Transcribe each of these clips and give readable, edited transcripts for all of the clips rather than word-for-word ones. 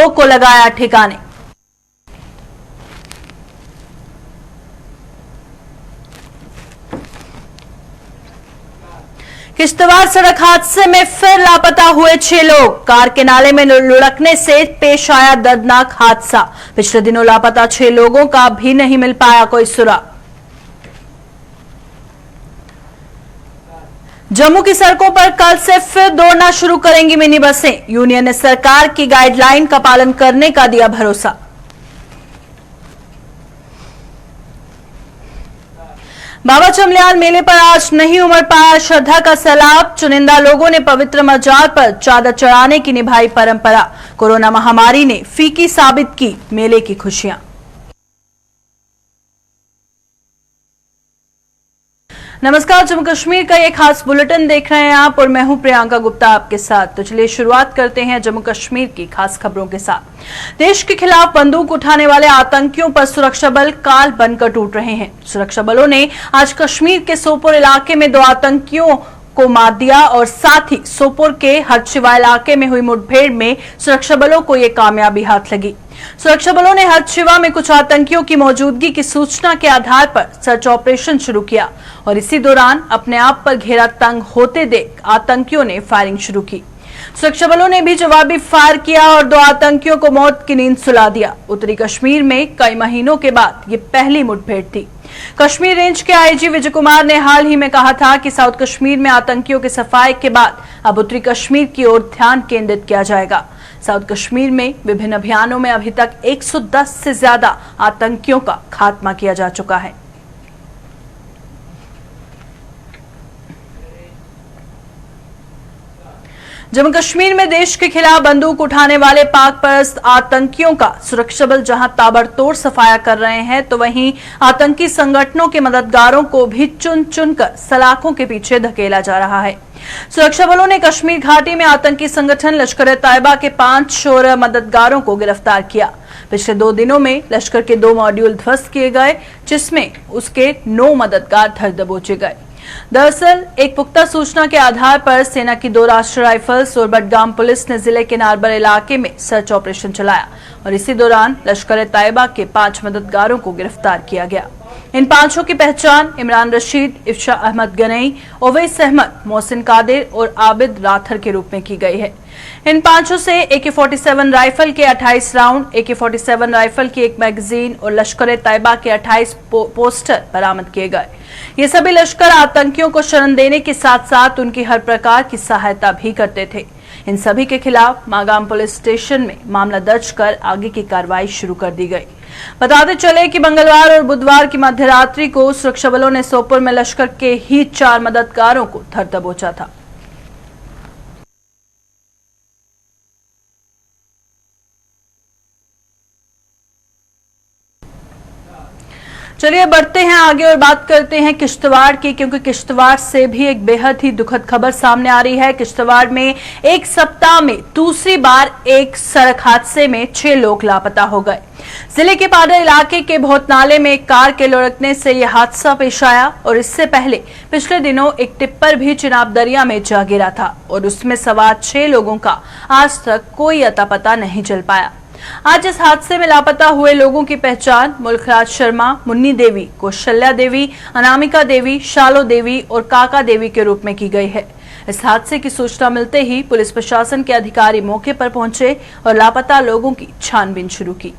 2 को लगाया ठिकाने। किश्तवाड़ सड़क हादसे में फिर लापता हुए 6 लोग। कार के नाले में लुढ़कने से पेश आया दर्दनाक हादसा। पिछले दिनों लापता 6 लोगों का भी नहीं मिल पाया कोई सुराग। जम्मू की सड़कों पर कल से फिर दौड़ना शुरू करेंगी मिनी बसें। यूनियन ने सरकार की गाइडलाइन का पालन करने का दिया भरोसा। बाबा चमलियाल मेले पर आज नहीं उमड़ पाया श्रद्धा का सैलाब। चुनिंदा लोगों ने पवित्र मजार पर चादर चढ़ाने की निभाई परंपरा। कोरोना महामारी ने फीकी साबित की मेले की खुशियां। नमस्कार, जम्मू कश्मीर का ये खास बुलेटिन देख रहे हैं आप और मैं हूं प्रियंका गुप्ता आपके साथ। तो चलिए शुरुआत करते हैं जम्मू कश्मीर की खास खबरों के साथ। देश के खिलाफ बंदूक उठाने वाले आतंकियों पर सुरक्षा बल काल बनकर टूट रहे हैं। सुरक्षा बलों ने आज कश्मीर के सोपोर इलाके में 2 आतंकियों को मार दिया और साथ ही सोपोर के हरशिवा इलाके में हुई मुठभेड़ में सुरक्षा बलों को यह कामयाबी हाथ लगी। सुरक्षा बलों ने हरशिवा में कुछ आतंकियों की मौजूदगी की सूचना के आधार पर सर्च ऑपरेशन शुरू किया और इसी दौरान अपने आप पर घेरा तंग होते देख आतंकियों ने फायरिंग शुरू की। सुरक्षा बलों ने भी जवाबी फायर किया और 2 आतंकियों को मौत की नींद सुला दिया। उत्तरी कश्मीर में कई महीनों के बाद ये पहली मुठभेड़ थी। कश्मीर रेंज के आईजी विजय कुमार ने हाल ही में कहा था कि साउथ कश्मीर में आतंकियों के सफाये के बाद अब उत्तरी कश्मीर की ओर ध्यान केंद्रित किया जाएगा। साउथ कश्मीर में विभिन्न अभियानों में अभी तक 110 से ज्यादा आतंकियों का खात्मा किया जा चुका है। जम्मू कश्मीर में देश के खिलाफ बंदूक उठाने वाले पाक परस्त आतंकियों का सुरक्षा बल जहां ताबड़तोड़ सफाया कर रहे हैं, तो वहीं आतंकी संगठनों के मददगारों को भी चुन चुनकर सलाखों के पीछे धकेला जा रहा है। सुरक्षा बलों ने कश्मीर घाटी में आतंकी संगठन लश्कर-ए-तैयबा के 5 शोर मददगारों को गिरफ्तार किया। पिछले 2 दिनों में लश्कर के 2 मॉड्यूल ध्वस्त किए गए, जिसमें उसके 9 मददगार धर दबोचे गए। दरअसल एक पुख्ता सूचना के आधार पर सेना की 2 राष्ट्रीय राइफल्स और बडगाम पुलिस ने जिले के नारबर इलाके में सर्च ऑपरेशन चलाया और इसी दौरान लश्कर-ए-तैयबा के 5 मददगारों को गिरफ्तार किया गया। इन 5 की पहचान इमरान रशीद, इफ्शा अहमद गनई, ओवैस अहमद, मोहसिन कादिर और आबिद राथर के रूप में की गई है। इन 5 से AK-47 राइफल के 28 राउंड, AK-47 राइफल की 1 मैगजीन और लश्कर-ए-तैयबा के 28 पोस्टर बरामद किए गए। ये सभी लश्कर आतंकियों को शरण देने के साथ साथ उनकी हर प्रकार की सहायता भी करते थे। इन सभी के खिलाफ मागाम पुलिस स्टेशन में मामला दर्ज कर आगे की कार्रवाई शुरू कर दी गई। बताते चले कि मंगलवार और बुधवार की मध्यरात्रि को सुरक्षा बलों ने सोपोर में लश्कर के ही 4 मददगारों को धर दबोचा था। चलिए बढ़ते हैं आगे और बात करते हैं किश्तवाड़ की, क्योंकि किश्तवाड़ से भी एक बेहद ही दुखद खबर सामने आ रही है। किश्तवाड़ में एक सप्ताह में दूसरी बार एक सड़क हादसे में 6 लोग लापता हो गए। जिले के पाडर इलाके के भोतनाले में एक कार के लुढ़कने से यह हादसा पेश आया और इससे पहले पिछले दिनों एक टिप्पर भी चिनाब दरिया में जा गिरा था और उसमें सवार 6 लोगों का आज तक कोई अता पता नहीं चल पाया। आज इस हादसे में लापता हुए लोगों की पहचान मुल्खराज शर्मा, मुन्नी देवी, कौशल्या देवी, अनामिका देवी, शालो देवी और काका देवी के रूप में की गई है। इस हादसे की सूचना मिलते ही पुलिस प्रशासन के अधिकारी मौके पर पहुंचे और लापता लोगों की छानबीन शुरू की।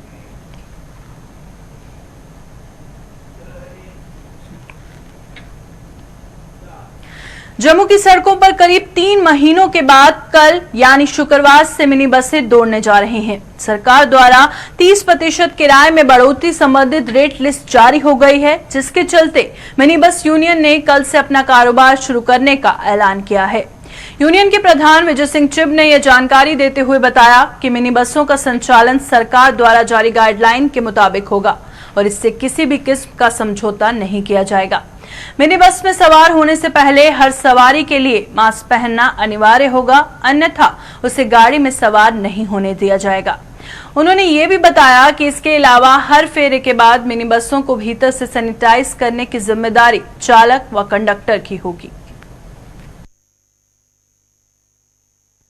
जम्मू की सड़कों पर करीब 3 महीनों के बाद कल यानी शुक्रवार से मिनी बसें दौड़ने जा रही हैं। सरकार द्वारा 30% किराए में बढ़ोतरी संबंधित रेट लिस्ट जारी हो गई है, जिसके चलते मिनी बस यूनियन ने कल से अपना कारोबार शुरू करने का ऐलान किया है। यूनियन के प्रधान विजय सिंह चिब ने यह जानकारी देते हुए बताया कि मिनी बसों का संचालन सरकार द्वारा जारी गाइडलाइन के मुताबिक होगा और इससे किसी भी किस्म का समझौता नहीं किया जाएगा। मिनी बस में सवार होने से पहले हर सवारी के लिए मास्क पहनना अनिवार्य होगा, अन्यथा उसे गाड़ी में सवार नहीं होने दिया जाएगा। उन्होंने ये भी बताया कि इसके अलावा हर फेरे के बाद मिनी बसों को भीतर से सैनिटाइज करने की जिम्मेदारी चालक व कंडक्टर की होगी।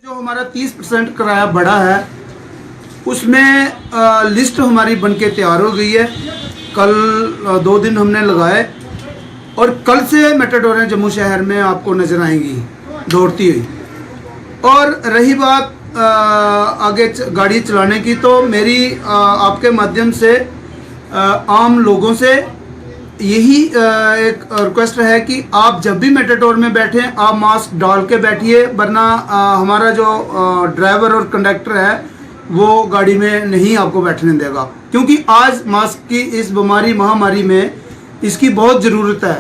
जो हमारा 30% किराया बढ़ा है, उसमें लिस्ट हमारी बनके तैयार हो गई है। कल 2 दिन हमने लगाए और कल से मेटाडोरें जम्मू शहर में आपको नज़र आएंगी दौड़ती हुई। और रही बात आगे गाड़ी चलाने की, तो मेरी आपके माध्यम से आम लोगों से यही एक रिक्वेस्ट है कि आप जब भी मेटाडोर में बैठें आप मास्क डाल के बैठिए, वरना हमारा जो ड्राइवर और कंडक्टर है वो गाड़ी में नहीं आपको बैठने देगा, क्योंकि आज मास्क की इस बीमारी महामारी में इसकी बहुत ज़रूरत है।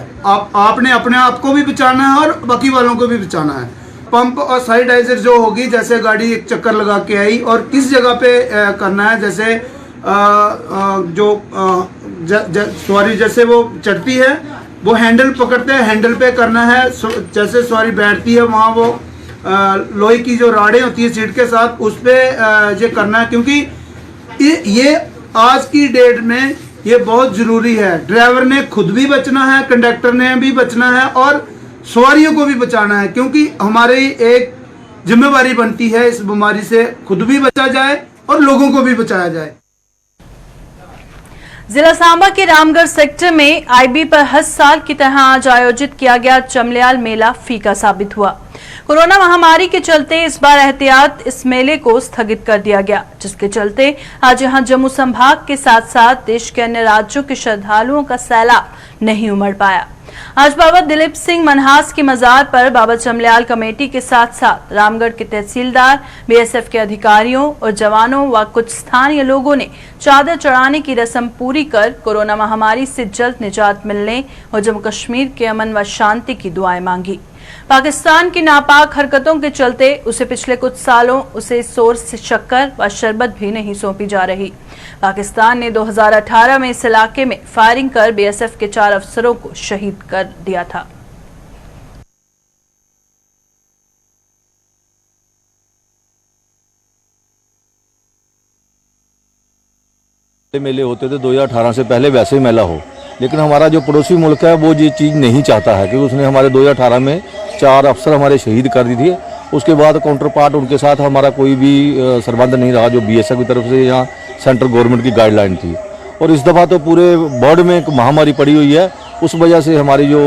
आपने अपने आप को भी बचाना है और बाकी वालों को भी बचाना है। पंप और सैनिटाइजर जो होगी, जैसे गाड़ी एक चक्कर लगा के आई और किस जगह पे करना है, जैसे सवारी जैसे वो चढ़ती है वो हैंडल पकड़ते हैं, हैंडल पे करना है। जैसे सवारी बैठती है वहाँ वो लोहे की जो राडें होती है सीट के साथ, उस पर ये करना है, क्योंकि ये आज की डेट में ये बहुत ज़रूरी है। ड्राइवर ने खुद भी बचना है, कंडक्टर ने भी बचना है और सवारियों को भी बचाना है, क्योंकि हमारी एक जिम्मेवारी बनती है इस बीमारी से खुद भी बचा जाए और लोगों को भी बचाया जाए। जिला सांबा के रामगढ़ सेक्टर में आईबी पर हर साल की तरह आज आयोजित किया गया चमलियाल मेला फीका साबित हुआ। कोरोना महामारी के चलते इस बार एहतियात इस मेले को स्थगित कर दिया गया, जिसके चलते आज यहां जम्मू संभाग के साथ साथ देश के अन्य राज्यों के श्रद्धालुओं का सैलाब नहीं उमड़ पाया। आज बाबा दिलीप सिंह मनहास की मजार पर बाबा चमलियाल कमेटी के साथ साथ रामगढ़ के तहसीलदार, बीएसएफ के अधिकारियों और जवानों व कुछ स्थानीय लोगों ने चादर चढ़ाने की रस्म पूरी कर कोरोना महामारी से जल्द निजात मिलने और जम्मू कश्मीर के अमन व शांति की दुआएं मांगी। पाकिस्तान की नापाक हरकतों के चलते उसे पिछले कुछ सालों उसे सोर से शक्कर व शरबत भी नहीं सौंपी जा रही। पाकिस्तान ने 2018 में इस इलाके में फायरिंग कर बीएसएफ के 4 अफसरों को शहीद कर दिया था। मेले होते थे 2018 से पहले, वैसे ही मेला हो, लेकिन हमारा जो पड़ोसी मुल्क है वो ये चीज़ नहीं चाहता है, क्योंकि उसने हमारे 2018 में 4 अफसर हमारे शहीद कर दी थी। उसके बाद काउंटर पार्ट उनके साथ हमारा कोई भी संबंध नहीं रहा, जो बीएसएफ की तरफ से यहाँ सेंट्रल गवर्नमेंट की गाइडलाइन थी। और इस दफ़ा तो पूरे वर्ल्ड में एक महामारी पड़ी हुई है, उस वजह से हमारी जो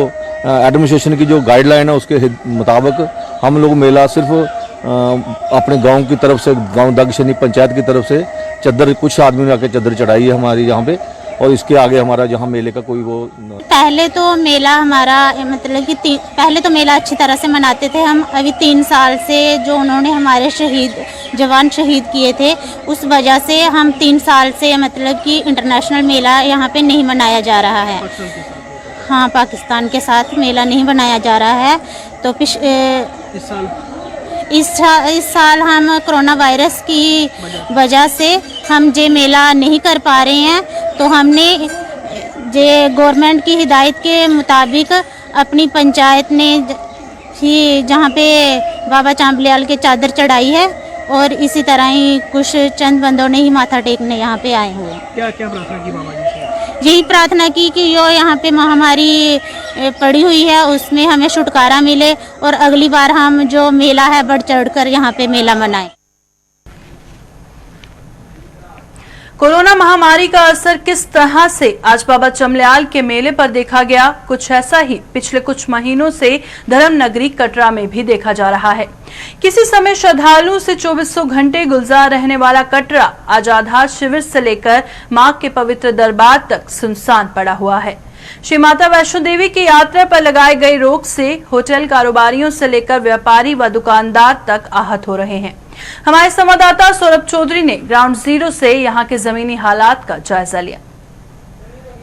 एडमिनिस्ट्रेशन की जो गाइडलाइन है उसके मुताबिक हम लोग मेला सिर्फ अपने गांव की तरफ से, गांव दगशनी पंचायत की तरफ से चद्दर, कुछ आदमी ने आके चद्दर चढ़ाई है हमारी यहाँ पे, और इसके आगे हमारा जहाँ मेले का कोई वो पहले तो मेला हमारा मतलब कि पहले तो मेला अच्छी तरह से मनाते थे हम। अभी 3 साल से जो उन्होंने हमारे जवान शहीद किए थे, उस वजह से हम 3 साल से मतलब कि इंटरनेशनल मेला यहाँ पे नहीं मनाया जा रहा है। हाँ, पाकिस्तान के साथ मेला नहीं बनाया जा रहा है। तो इस साल हम कोरोना वायरस की वजह से हम ये मेला नहीं कर पा रहे हैं, तो हमने ये गवर्नमेंट की हिदायत के मुताबिक अपनी पंचायत ने ही जहाँ पे बाबा चमलियाल के चादर चढ़ाई है, और इसी तरह ही कुछ चंद बंदों ने ही माथा टेकने यहाँ पे आए हुए। क्या क्या प्रार्थना की बाबा जी से? यही प्रार्थना की कि जो यहाँ पे महामारी पड़ी हुई है उसमें हमें छुटकारा मिले और अगली बार हम जो मेला है बढ़ चढ़कर यहाँ पे मेला मनाएं। कोरोना महामारी का असर किस तरह से आज बाबा चमलियाल के मेले पर देखा गया, कुछ ऐसा ही पिछले कुछ महीनों से धर्म नगरी कटरा में भी देखा जा रहा है। किसी समय श्रद्धालुओं से 2400 घंटे गुलजार रहने वाला कटरा आज आधार शिविर से लेकर मां के पवित्र दरबार तक सुनसान पड़ा हुआ है। श्री माता वैष्णो देवी की यात्रा पर लगाए गए रोक से होटल कारोबारियों से लेकर व्यापारी व दुकानदार तक आहत हो रहे हैं। हमारे संवाददाता सौरभ चौधरी ने ग्राउंड जीरो से यहां के जमीनी हालात का जायजा लिया।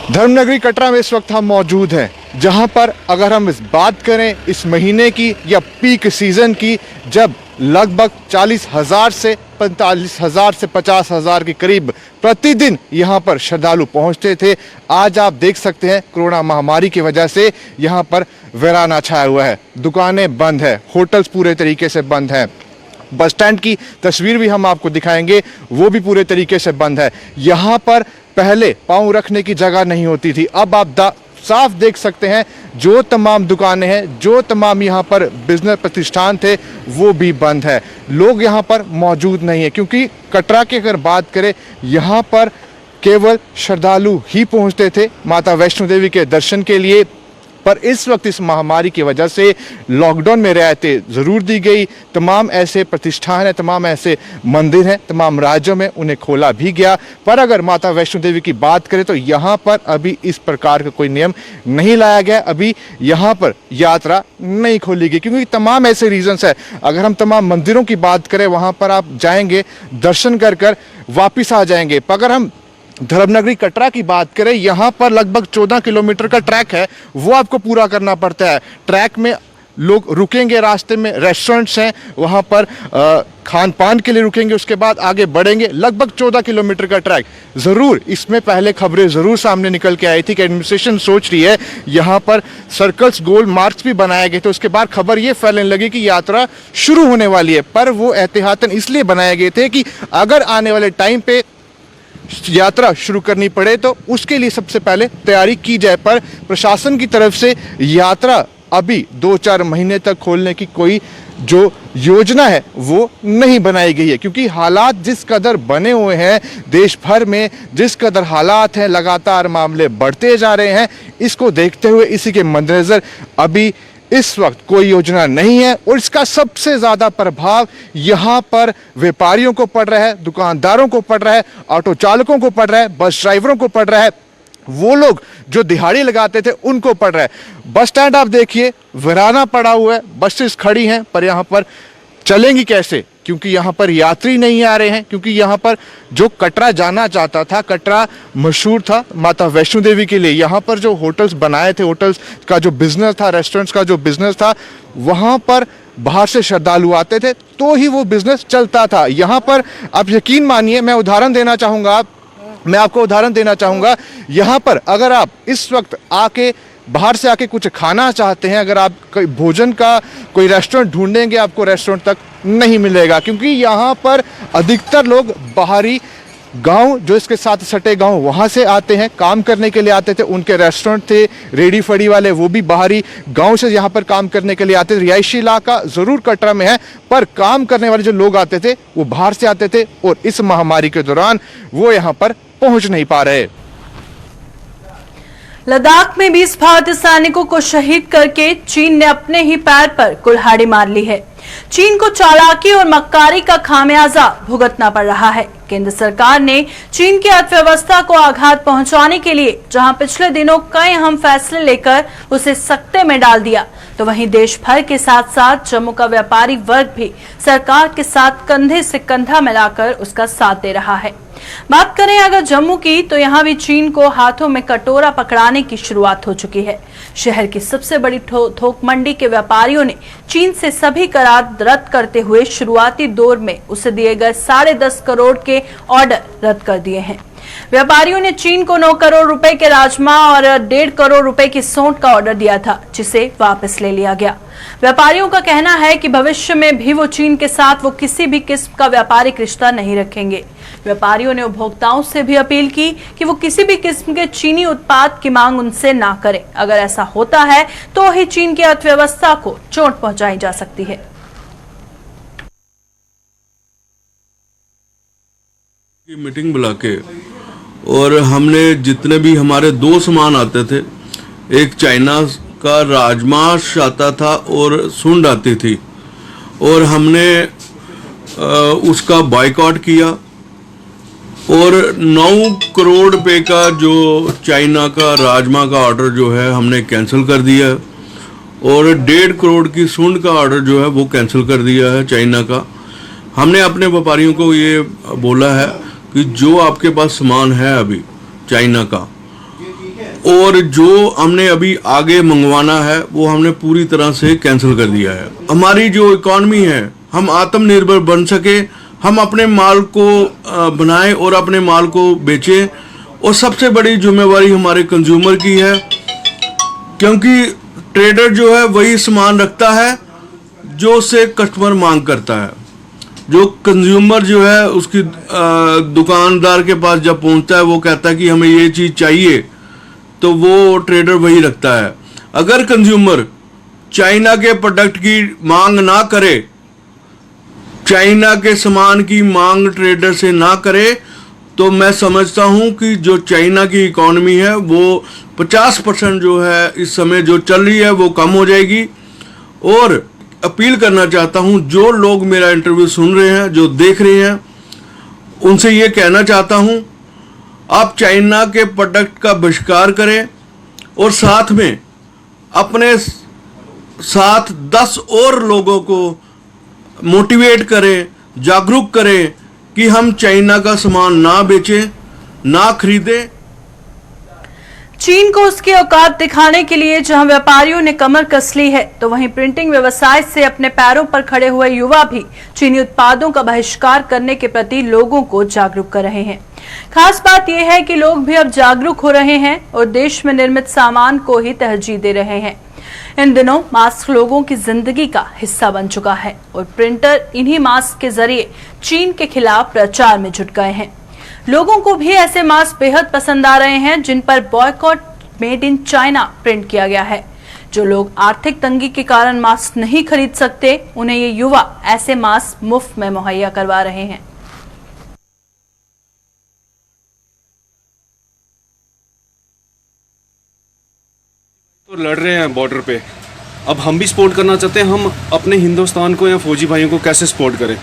धर्मनगरी कटरा में इस वक्त हम मौजूद हैं, जहां पर अगर हम इस बात करें इस महीने की या पीक सीजन की, जब लगभग 40,000 से 45,000 से 50,000 के करीब प्रतिदिन यहां पर श्रद्धालु पहुंचते थे, आज आप देख सकते हैं कोरोना महामारी की वजह से यहां पर वीराना छाया हुआ है। दुकानें बंद है, होटल्स पूरे तरीके से बंद हैं, बस स्टैंड की तस्वीर भी हम आपको दिखाएंगे, वो भी पूरे तरीके से बंद है। यहाँ पर पहले पाँव रखने की जगह नहीं होती थी, अब आप साफ देख सकते हैं जो तमाम दुकानें हैं, जो तमाम यहाँ पर बिजनेस प्रतिष्ठान थे, वो भी बंद है। लोग यहाँ पर मौजूद नहीं है, क्योंकि कटरा की अगर बात करें, यहाँ पर केवल श्रद्धालु ही पहुँचते थे माता वैष्णो देवी के दर्शन के लिए। पर इस वक्त इस महामारी की वजह से लॉकडाउन में रियायतें ज़रूर दी गई। तमाम ऐसे प्रतिष्ठान हैं, तमाम ऐसे मंदिर हैं, तमाम राज्यों में उन्हें खोला भी गया। पर अगर माता वैष्णो देवी की बात करें तो यहाँ पर अभी इस प्रकार का कोई नियम नहीं लाया गया। अभी यहाँ पर यात्रा नहीं खोली गई, क्योंकि तमाम ऐसे रीजंस है। अगर हम तमाम मंदिरों की बात करें, वहाँ पर आप जाएंगे, दर्शन कर वापिस आ जाएंगे। पर अगर हम धर्मनगरी कटरा की बात करें, यहाँ पर लगभग 14 किलोमीटर का ट्रैक है, वो आपको पूरा करना पड़ता है। ट्रैक में लोग रुकेंगे, रास्ते में रेस्टोरेंट्स हैं, वहाँ पर खान पान के लिए रुकेंगे, उसके बाद आगे बढ़ेंगे। लगभग 14 किलोमीटर का ट्रैक। ज़रूर इसमें पहले खबरें ज़रूर सामने निकल के आई थी कि एडमिनिस्ट्रेशन सोच रही है यहाँ पर सर्कल्स, गोल मार्क्स भी बनाए गए थे। उसके बाद खबर ये फैलने लगी कि यात्रा शुरू होने वाली है, पर वो एहतियातन इसलिए बनाए गए थे कि अगर आने वाले टाइम पे यात्रा शुरू करनी पड़े तो उसके लिए सबसे पहले तैयारी की जाए। पर प्रशासन की तरफ से यात्रा अभी 2-4 महीने तक खोलने की कोई जो योजना है वो नहीं बनाई गई है, क्योंकि हालात जिस कदर बने हुए हैं देश भर में, जिस कदर हालात हैं, लगातार मामले बढ़ते जा रहे हैं, इसको देखते हुए, इसी के मद्देनजर अभी इस वक्त कोई योजना नहीं है। और इसका सबसे ज़्यादा प्रभाव यहाँ पर व्यापारियों को पड़ रहा है, दुकानदारों को पड़ रहा है, ऑटो चालकों को पड़ रहा है, बस ड्राइवरों को पड़ रहा है। वो लोग जो दिहाड़ी लगाते थे उनको पड़ रहा है। बस स्टैंड आप देखिए, वीराना पड़ा हुआ है, बसेस खड़ी हैं, पर यहाँ पर चलेंगी कैसे? क्योंकि यहाँ पर यात्री नहीं आ रहे हैं। क्योंकि यहाँ पर जो कटरा जाना चाहता था, कटरा मशहूर था माता वैष्णो देवी के लिए। यहाँ पर जो होटल्स बनाए थे, होटल्स का जो बिजनेस था, रेस्टोरेंट्स का जो बिजनेस था, वहाँ पर बाहर से श्रद्धालु आते थे तो ही वो बिजनेस चलता था। यहाँ पर आप यकीन मानिए, मैं आपको उदाहरण देना चाहूँगा। यहाँ पर अगर आप इस वक्त आके बाहर से आके कुछ खाना चाहते हैं, अगर आप कोई भोजन का कोई रेस्टोरेंट ढूंढेंगे, आपको रेस्टोरेंट तक नहीं मिलेगा। क्योंकि यहाँ पर अधिकतर लोग बाहरी गांव, जो इसके साथ सटे गांव, वहाँ से आते हैं, काम करने के लिए आते थे। उनके रेस्टोरेंट थे, रेडी फड़ी वाले, वो भी बाहरी गांव से यहाँ पर काम करने के लिए आते थे। रिहायशी इलाका ज़रूर कटरा में है, पर काम करने वाले जो लोग आते थे वो बाहर से आते थे, और इस महामारी के दौरान वो यहाँ पर पहुँच नहीं पा रहे। लद्दाख में 20 भारतीय सैनिकों को शहीद करके चीन ने अपने ही पैर पर कुल्हाड़ी मार ली है। चीन को चालाकी और मक्कारी का खामियाजा भुगतना पड़ रहा है। केंद्र सरकार ने चीन की अर्थव्यवस्था को आघात पहुंचाने के लिए जहां पिछले दिनों कई अहम फैसले लेकर उसे सकते में डाल दिया, तो वहीं देश भर के साथ साथ जम्मू का व्यापारी वर्ग भी सरकार के साथ कंधे से कंधा मिलाकर उसका साथ दे रहा है। बात करें अगर जम्मू की, तो यहाँ भी चीन को हाथों में कटोरा पकड़ाने की शुरुआत हो चुकी है। शहर की सबसे बड़ी थोक मंडी के व्यापारियों ने चीन से सभी करार रद्द करते हुए शुरुआती दौर में उसे दिए गए 10.5 करोड़ के ऑर्डर रद्द कर दिए हैं। व्यापारियों ने चीन को 9 करोड़ रुपए के राजमा और 1.5 करोड़ रुपए की सोंठ का ऑर्डर दिया था, जिसे वापस ले लिया गया। व्यापारियों का कहना है कि भविष्य में भी वो चीन के साथ वो किसी भी किस्म का व्यापारिक रिश्ता नहीं रखेंगे। व्यापारियों ने उपभोक्ताओं से भी अपील की कि वो किसी भी किस्म के चीनी उत्पाद की मांग उनसे ना करें। अगर ऐसा होता है तो ही चीन की अर्थव्यवस्था को चोट पहुंचाई जा सकती है। मीटिंग बुला के, और हमने जितने भी हमारे 2 सामान आते थे, एक चाइना का राजमाश आता था और सुंड आती थी, और हमने उसका बायकॉट किया और 9 करोड़ रुपए का जो चाइना का राजमा का ऑर्डर जो है हमने कैंसिल कर दिया है, और 1.5 करोड़ की सुंड का ऑर्डर जो है वो कैंसिल कर दिया है चाइना का। हमने अपने व्यापारियों को ये बोला है कि जो आपके पास सामान है अभी चाइना का, और जो हमने अभी आगे मंगवाना है वो हमने पूरी तरह से कैंसिल कर दिया है। हमारी जो इकॉनमी है, हम आत्मनिर्भर बन सके, हम अपने माल को बनाएं और अपने माल को बेचें, और सबसे बड़ी जिम्मेवारी हमारे कंज्यूमर की है, क्योंकि ट्रेडर जो है वही सामान रखता है जो उससे कस्टमर मांग करता है। जो कंज्यूमर जो है उसकी दुकानदार के पास जब पहुंचता है वो कहता है कि हमें ये चीज़ चाहिए, तो वो ट्रेडर वही रखता है। अगर कंज्यूमर चाइना के प्रोडक्ट की मांग ना करे, चाइना के सामान की मांग ट्रेडर से ना करे, तो मैं समझता हूं कि जो चाइना की इकोनॉमी है वो 50% जो है इस समय जो चल रही है वो कम हो जाएगी। और अपील करना चाहता हूं, जो लोग मेरा इंटरव्यू सुन रहे हैं, जो देख रहे हैं, उनसे ये कहना चाहता हूं, आप चाइना के प्रोडक्ट का बहिष्कार करें और साथ में अपने साथ 10 और लोगों को मोटिवेट करें, जागरूक करें कि हम चाइना का सामान ना बेचें, ना खरीदें। चीन को उसकी औकात दिखाने के लिए जहां व्यापारियों ने कमर कस ली है, तो वहीं प्रिंटिंग व्यवसाय से अपने पैरों पर खड़े हुए युवा भी चीनी उत्पादों का बहिष्कार करने के प्रति लोगों को जागरूक कर रहे हैं। खास बात यह है कि लोग भी अब जागरूक हो रहे हैं और देश में निर्मित सामान को ही तरजीह दे रहे हैं। इन दिनों मास्क लोगों की जिंदगी का हिस्सा बन चुका है और प्रिंटर इन्हीं मास्क के जरिए चीन के खिलाफ प्रचार में जुट गए हैं। लोगों को भी ऐसे मास्क बेहद पसंद आ रहे हैं जिन पर boycott made in China print किया गया है। जो लोग आर्थिक तंगी के कारण मास्क नहीं खरीद सकते, उन्हें ये युवा ऐसे मास्क मुफ्त में मुहैया करवा रहे हैं। तो लड़ रहे हैं बॉर्डर पे, अब हम भी सपोर्ट करना चाहते हैं। हम अपने हिंदुस्तान को या फौजी भाइयों को कैसे सपोर्ट करें?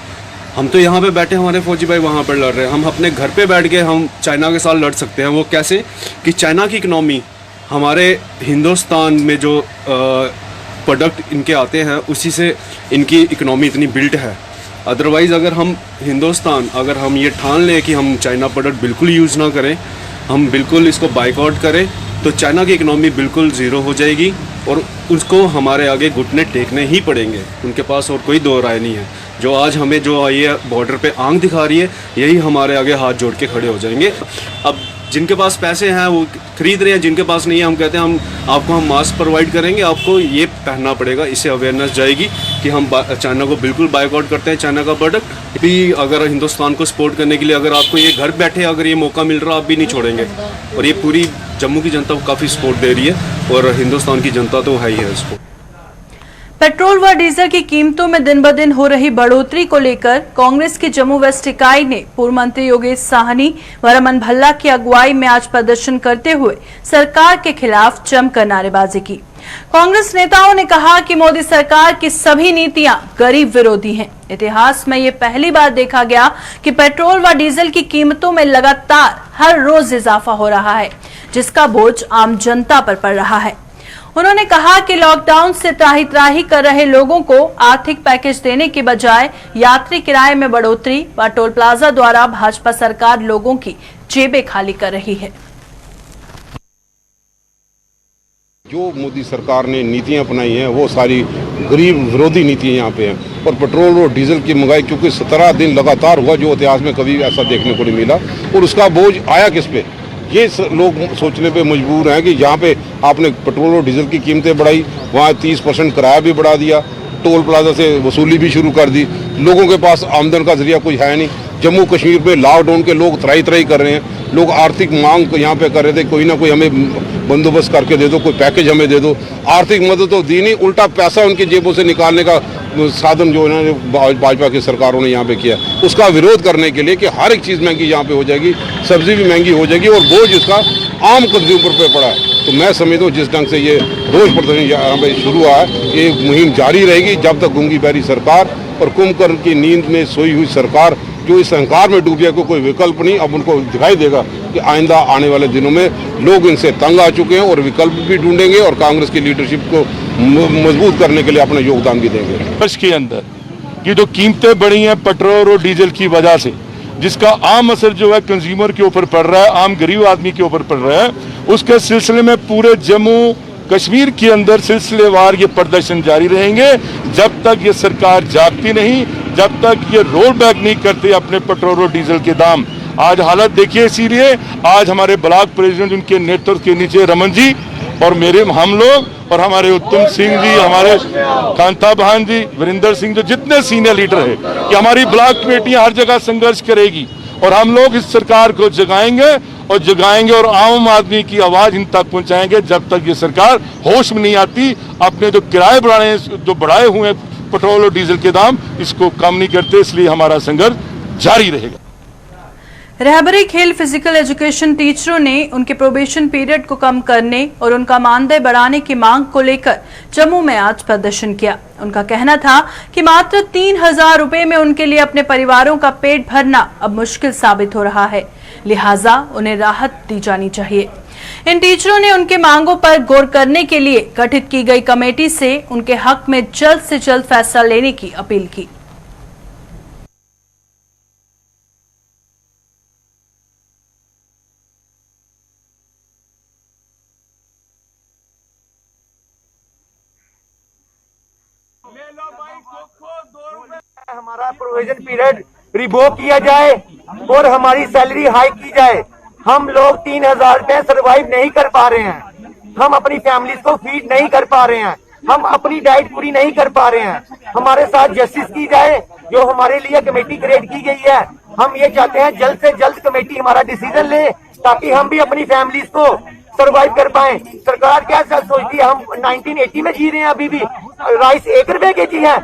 हम तो यहाँ पे बैठे, हमारे फौजी भाई वहाँ पर लड़ रहे हैं। हम अपने घर पे बैठ के हम चाइना के साथ लड़ सकते हैं। वो कैसे कि चाइना की इकनॉमी हमारे हिंदुस्तान में जो प्रोडक्ट इनके आते हैं उसी से इनकी इकनॉमी इतनी बिल्ट है। अदरवाइज़ अगर हम हिंदुस्तान अगर हम ये ठान लें कि हम चाइना प्रोडक्ट बिल्कुल यूज़ ना करें, हम बिल्कुल इसको बाइकआउट करें, तो चाइना की इकनॉमी बिल्कुल ज़ीरो हो जाएगी और उसको हमारे आगे घुटने टेकने ही पड़ेंगे। उनके पास और कोई दो राय नहीं है। जो आज हमें जो ये बॉर्डर पे आंख दिखा रही है, यही हमारे आगे हाथ जोड़ के खड़े हो जाएंगे। अब जिनके पास पैसे हैं वो खरीद रहे हैं, जिनके पास नहीं है हम कहते हैं हम मास्क प्रोवाइड करेंगे, आपको ये पहनना पड़ेगा। इससे अवेयरनेस जाएगी कि हम चाइना को बिल्कुल बाइकआउट करते हैं। चाइना का प्रोडक्ट भी अगर हिंदुस्तान को सपोर्ट करने के लिए अगर आपको ये घर बैठे अगर ये मौका मिल रहा, आप भी नहीं छोड़ेंगे। और ये पूरी जम्मू की जनता को काफ़ी सपोर्ट दे रही है और हिंदुस्तान की जनता तो है ही है इसको। पेट्रोल व डीजल की कीमतों में दिन ब दिन हो रही बढ़ोतरी को लेकर कांग्रेस की जम्मू वेस्ट इकाई ने पूर्व मंत्री योगेश साहनी व रमन भल्ला की अगुवाई में आज प्रदर्शन करते हुए सरकार के खिलाफ जमकर नारेबाजी की। कांग्रेस नेताओं ने कहा कि मोदी सरकार की सभी नीतियां गरीब विरोधी हैं। इतिहास में ये पहली बार देखा गया कि पेट्रोल व डीजल की कीमतों में लगातार हर रोज इजाफा हो रहा है, जिसका बोझ आम जनता पर पड़ रहा है। उन्होंने कहा कि लॉकडाउन से त्राही कर रहे लोगों को आर्थिक पैकेज देने के बजाय यात्री किराए में बढ़ोतरी व टोल प्लाजा द्वारा भाजपा सरकार लोगों की जेबें खाली कर रही है। जो मोदी सरकार ने नीतियां अपनाई हैं वो सारी गरीब विरोधी नीतियां यहाँ पे हैं। और पेट्रोल और डीजल की महंगाई क्योंकि 17 दिन लगातार हुआ, जो इतिहास में कभी ऐसा देखने को नहीं मिला। और उसका बोझ आया किस पे? ये लोग सोचने पे मजबूर हैं कि यहाँ पे आपने पेट्रोल और डीजल की कीमतें बढ़ाई, वहाँ 30% किराया भी बढ़ा दिया, टोल प्लाजा से वसूली भी शुरू कर दी। लोगों के पास आमदन का जरिया कुछ है नहीं। जम्मू कश्मीर पे लॉकडाउन के लोग त्राही कर रहे हैं। लोग आर्थिक मांग यहाँ पे कर रहे थे, कोई ना कोई हमें बंदोबस्त करके दे दो, कोई पैकेज हमें दे दो। आर्थिक मदद तो दी नहीं, उल्टा पैसा उनकी जेबों से निकालने का साधन जो इन्होंने भाजपा की सरकारों ने यहाँ पे किया, उसका विरोध करने के लिए कि हर एक चीज़ महंगी यहाँ पे हो जाएगी, सब्जी भी महंगी हो जाएगी और बोझ इसका आम कंज्यूमर पे पड़ा है। तो मैं समझता हूँ जिस ढंग से ये रोज प्रदर्शन यहाँ पे शुरू हुआ है, ये मुहिम जारी रहेगी जब तक गूंगी बहरी सरकार और कुंभकर्ण की नींद में सोई हुई सरकार जो इस अहंकार में डूब गया, कोई विकल्प नहीं। अब उनको दिखाई देगा कि आइंदा आने वाले दिनों में लोग इनसे तंग आ चुके हैं और विकल्प भी ढूंढेंगे और कांग्रेस की लीडरशिप को मजबूत करने के लिए अपना योगदान भी देंगे। वर्ष के अंदर ये जो कीमतें बढ़ी हैं पेट्रोल और डीजल की वजह से, जिसका आम असर जो है कंज्यूमर के ऊपर पड़ रहा है, आम गरीब आदमी के ऊपर पड़ रहा है, उसके सिलसिले में पूरे जम्मू कश्मीर के अंदर सिलसिलेवार ये प्रदर्शन जारी रहेंगे जब तक ये सरकार जागती नहीं, जब तक ये रोल बैक नहीं करते अपने पेट्रोल और डीजल के दाम। आज हालत देखिए, इसीलिए आज हमारे ब्लॉक प्रेसिडेंट उनके नेतृत्व के नीचे रमन जी और हम लोग और हमारे उत्तम सिंह जी, हमारे कांता बहन जी, वीरेंद्र सिंह, जो जितने सीनियर लीडर है कि हमारी ब्लॉक कमेटियां हर जगह संघर्ष करेगी और हम लोग इस सरकार को जगाएंगे और जगाएंगे और आम आदमी की आवाज इन तक पहुंचाएंगे जब तक ये सरकार होश में नहीं आती। अपने जो किराए जो बढ़ाए हुए हैं पेट्रोल और डीजल के दाम, इसको कम नहीं करते, इसलिए हमारा संघर्ष जारी रहेगा। रहबरी खेल फिजिकल एजुकेशन टीचरों ने उनके प्रोबेशन पीरियड को कम करने और उनका मानदेय बढ़ाने की मांग को लेकर जम्मू में आज प्रदर्शन किया। उनका कहना था कि मात्र 3,000 रुपए में उनके लिए अपने परिवारों का पेट भरना अब मुश्किल साबित हो रहा है, लिहाजा उन्हें राहत दी जानी चाहिए। इन टीचरों ने उनके मांगों पर गौर करने के लिए गठित की गई कमेटी से उनके हक में जल्द से जल्द फैसला लेने की अपील की। हमारा प्रोविजन पीरियड रिवोक किया जाए और हमारी सैलरी हाइक की जाए। हम लोग 3,000 रुपए सर्वाइव नहीं कर पा रहे हैं, हम अपनी फैमिलीज को फीड नहीं कर पा रहे हैं, हम अपनी डाइट पूरी नहीं कर पा रहे हैं। हमारे साथ जस्टिस की जाए, जो हमारे लिए कमेटी क्रिएट की गई है। हम ये चाहते हैं जल्द से जल्द कमेटी हमारा डिसीजन ले ताकि हम भी अपनी फैमिलीज को सर्वाइव कर पाए। सरकार क्या सोचती है, हम 1980 में जी रहे हैं, अभी भी राइस 1 रुपए के जी है,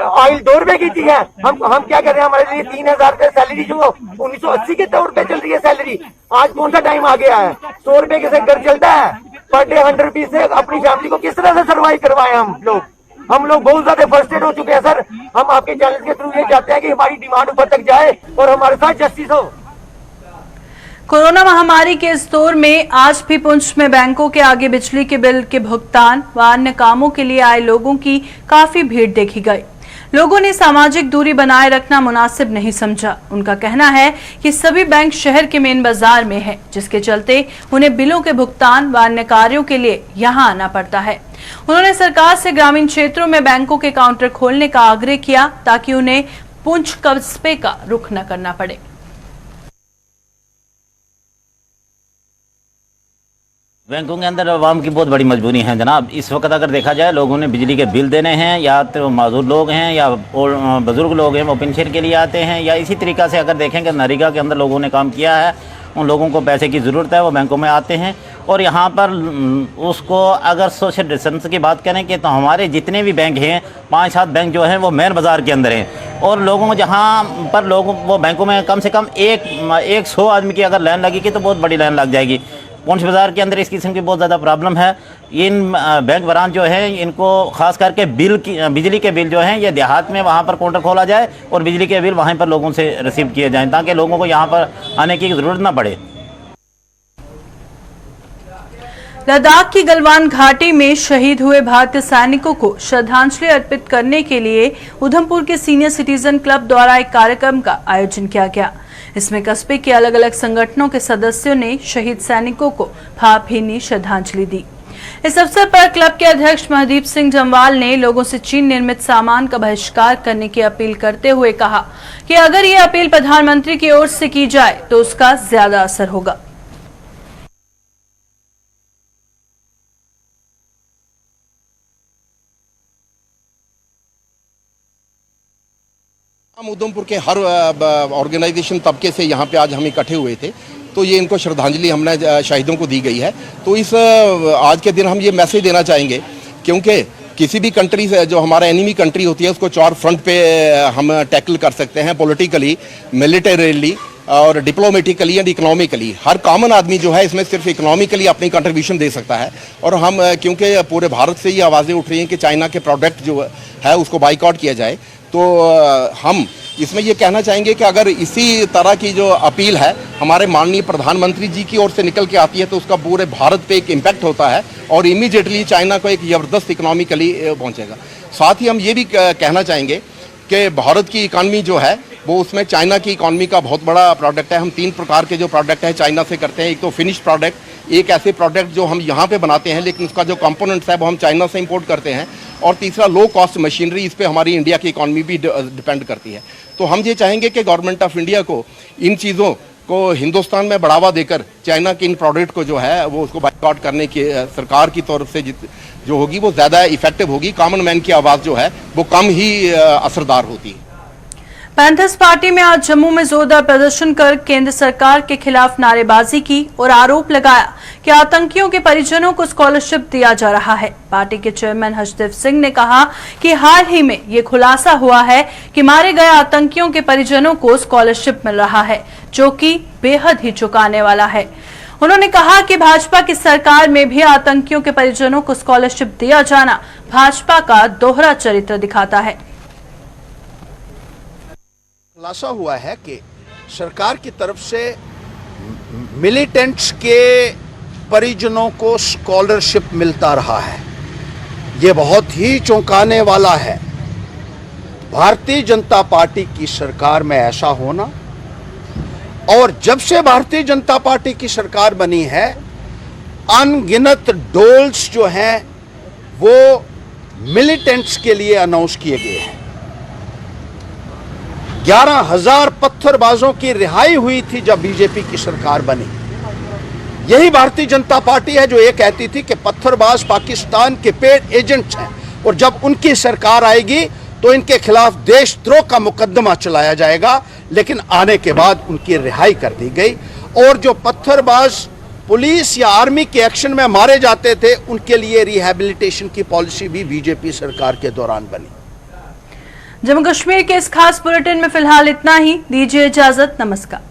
ऑयल 2 रुपए की जी है। हम क्या कर रहे हैं, हमारे लिए 3,000 रुपए सैलरी जो 1980 के तौर पे चल रही है सैलरी, आज कौन सा टाइम आ गया है, 100 रुपए के से घर चलता है। पर डे 100 रुपीज से अपनी फैमिली को किस तरह से सर्वाइव करवाए हम लोग बहुत ज्यादा फ्रस्ट्रेट हो चुके हैं सर। हम आपके चैनल के थ्रू ये चाहते हैं कि हमारी डिमांड ऊपर तक जाए और हमारे साथ जस्टिस हो। कोरोना महामारी के इस दौर में आज भी पुंछ में बैंकों के आगे बिजली के बिल के भुगतान व अन्य कामों के लिए आए लोगों की काफी भीड़ देखी गई। लोगों ने सामाजिक दूरी बनाए रखना मुनासिब नहीं समझा। उनका कहना है कि सभी बैंक शहर के मेन बाजार में है, जिसके चलते उन्हें बिलों के भुगतान व अन्य कार्यों के लिए यहां आना पड़ता है। उन्होंने सरकार से ग्रामीण क्षेत्रों में बैंकों के काउंटर खोलने का आग्रह किया ताकि उन्हें पुंछ कस्बे का रुख न करना पड़े। बैंकों के अंदर आवाम की बहुत बड़ी मजबूरी है जनाब। इस वक्त अगर देखा जाए, लोगों ने बिजली के बिल देने हैं, या तो माजूर लोग हैं या बुजुर्ग लोग हैं वो पेंशन के लिए आते हैं, या इसी तरीक़ा से अगर देखें कि नरेगा के अंदर लोगों ने काम किया है, उन लोगों को पैसे की ज़रूरत है, वो बैंकों में आते हैं। और यहाँ पर उसको अगर सोशल डिस्टेंस की बात करें कि तो हमारे जितने भी बैंक हैं, 5-7 बैंक जो हैं वो मेन बाज़ार के अंदर हैं, और लोगों को जहाँ पर लोगों वो बैंकों में कम से कम 100 आदमी की अगर लाइन लगेगी तो बहुत बड़ी लाइन लग जाएगी। पुंछ बाज़ार के अंदर इस किस्म की बहुत ज़्यादा प्रॉब्लम है। इन बैंक बरान जो है, इनको ख़ास करके बिजली के बिल जो हैं ये देहात में वहाँ पर काउंटर खोला जाए और बिजली के बिल वहाँ पर लोगों से रिसीव किए जाएं, ताकि लोगों को यहाँ पर आने की ज़रूरत ना पड़े। लद्दाख की गलवान घाटी में शहीद हुए भारतीय सैनिकों को श्रद्धांजलि अर्पित करने के लिए उधमपुर के सीनियर सिटीजन क्लब द्वारा एक कार्यक्रम का आयोजन किया गया। इसमें कस्बे के अलग अलग संगठनों के सदस्यों ने शहीद सैनिकों को भावभीनी श्रद्धांजलि दी। इस अवसर पर क्लब के अध्यक्ष महदीप सिंह जम्वाल ने लोगों से चीन निर्मित सामान का बहिष्कार करने की अपील करते हुए कहा कि अगर ये अपील प्रधानमंत्री की ओर से की जाए तो उसका ज्यादा असर होगा। हम उधमपुर के हर ऑर्गेनाइजेशन तबके से यहाँ पे आज हम इकट्ठे हुए थे, तो ये इनको श्रद्धांजलि हमने शहीदों को दी गई है। तो इस आज के दिन हम ये मैसेज देना चाहेंगे, क्योंकि किसी भी कंट्री से जो हमारा एनिमी कंट्री होती है उसको 4 फ्रंट पे हम टैकल कर सकते हैं, पॉलिटिकली, मिलिटरीली और diplomatically and economically. Her common आदमी जो है इसमें सिर्फ इकोनॉमिकली अपनी कंट्रीब्यूशन दे सकता है। और हम क्योंकि पूरे भारत से ये आवाज़ें उठ रही हैं कि चाइना के प्रोडक्ट जो है उसको बाइकआउट किया जाए, तो हम इसमें ये कहना चाहेंगे कि अगर इसी तरह की जो अपील है हमारे माननीय प्रधानमंत्री जी की ओर से निकल के आती है तो उसका पूरे भारत पे एक इम्पैक्ट होता है और इमीडिएटली चाइना को एक ज़बरदस्त इकोनॉमिकली पहुंचेगा। साथ ही हम ये भी कहना चाहेंगे कि भारत की इकॉनमी जो है वो उसमें चाइना की इकॉनमी का बहुत बड़ा प्रोडक्ट है। हम 3 प्रकार के जो प्रोडक्ट है चाइना से करते हैं। एक तो फिनिश प्रोडक्ट, एक ऐसे प्रोडक्ट जो हम यहाँ पे बनाते हैं लेकिन उसका जो कंपोनेंट्स है वो हम चाइना से इंपोर्ट करते हैं, और तीसरा लो कॉस्ट मशीनरी। इस पे हमारी इंडिया की इकॉनमी भी डिपेंड करती है। तो हम ये चाहेंगे कि गवर्नमेंट ऑफ इंडिया को इन चीज़ों को हिंदुस्तान में बढ़ावा देकर चाइना के इन प्रोडक्ट को जो है वो उसको बाइकआउट करने की सरकार की तरफ से जो होगी वो ज़्यादा इफेक्टिव होगी। कॉमन मैन की आवाज़ जो है वो कम ही असरदार होती है। पैंथर्स पार्टी में आज जम्मू में जोरदार प्रदर्शन कर केंद्र सरकार के खिलाफ नारेबाजी की और आरोप लगाया कि आतंकियों के परिजनों को स्कॉलरशिप दिया जा रहा है। पार्टी के चेयरमैन हर्षदेव सिंह ने कहा कि हाल ही में ये खुलासा हुआ है कि मारे गए आतंकियों के परिजनों को स्कॉलरशिप मिल रहा है, जो कि बेहद ही चौंकाने वाला है। उन्होंने कहा कि भाजपा की सरकार में भी आतंकियों के परिजनों को स्कॉलरशिप दिया जाना भाजपा का दोहरा चरित्र दिखाता है। खुलासा हुआ है कि सरकार की तरफ से मिलिटेंट्स के परिजनों को स्कॉलरशिप मिलता रहा है। ये बहुत ही चौंकाने वाला है। भारतीय जनता पार्टी की सरकार में ऐसा होना, और जब से भारतीय जनता पार्टी की सरकार बनी है अनगिनत डोल्स जो हैं वो मिलिटेंट्स के लिए अनाउंस किए गए हैं। 11,000 पत्थरबाजों की रिहाई हुई थी जब बीजेपी की सरकार बनी। यही भारतीय जनता पार्टी है जो ये कहती थी कि पत्थरबाज पाकिस्तान के पेड एजेंट्स हैं, और जब उनकी सरकार आएगी तो इनके खिलाफ देशद्रोह का मुकदमा चलाया जाएगा। लेकिन आने के बाद उनकी रिहाई कर दी गई, और जो पत्थरबाज पुलिस या आर्मी के एक्शन में मारे जाते थे उनके लिए रिहैबिलिटेशन की पॉलिसी भी बीजेपी सरकार के दौरान बनी। जम्मू कश्मीर के इस खास बुलेटिन में फिलहाल इतना ही। दीजिए इजाजत। नमस्कार।